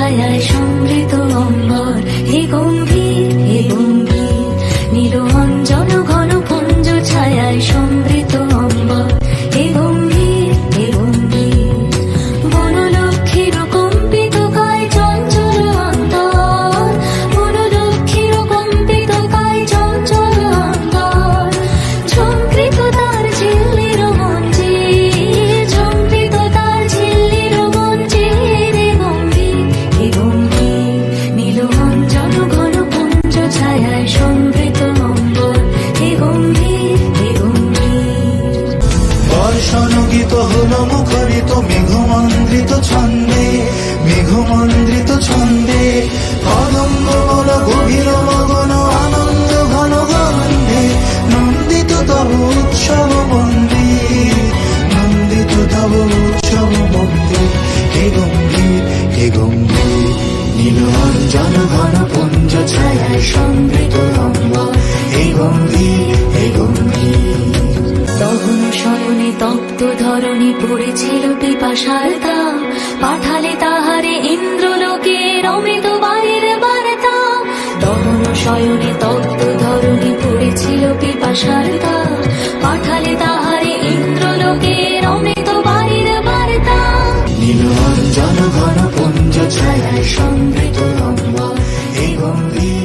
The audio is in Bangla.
ছায়ায় সমৃত অম্বর, হে গম্ভীর হে গম্ভীর, নীল অঞ্জন ঘন পুঞ্জ ছায়ায় সমৃত অম্বর, হে গম্ভীর হে গম্ভীর। বনলক্ষ্মীর কম্পিত কায় চঞ্চল অন্তর, বনলক্ষ্মীর কম্পিত কায় চঞ্চল অন্তর, ঝঙ্কৃত তার ঝিল্লির মঞ্জির, ঝঙ্কৃত তার ঝিল্লির মঞ্জির, হে গম্ভীর হে গম্ভীর, নীল অঞ্জন ঘন পুঞ্জ ছায়ায় সমৃত অম্বর, হে গম্ভীর হে গম্ভীর। বর্ষণ গীত হলো মুখরিত মেঘমন্দ্রিত ছন্দে, মেঘমন্দ্রিত ছন্দে, কদম্ব বল গভীর মগন আনন্দ ঘন গন্ধে, নন্দিত তব উৎসব মন্দির, নন্দিত তব উৎসব মন্দির, হে গম্ভীর হে গম্ভীর, নীল অঞ্জন ঘন পুঞ্জ ছায়ায় সমৃত অম্বর, হে গম্ভীর হে গম্ভীর। তখন শয়নে তপ্ত ধরণী পড়েছিল পিপাসার দাম, পাঠালে তাহারে ইন্দ্রলোকের অমৃত বাণীর বার্তা। তখন শয়নে তপ্ত ধরণী পড়েছিল পিপাসার দাম, পাঠালে তাহারে ইন্দ্রলোকের অমৃত বাণীর বার্তা। নীল অঞ্জন ঘন পুঞ্জ ছায়ায় সমৃত অম্বর, হে গম্ভীর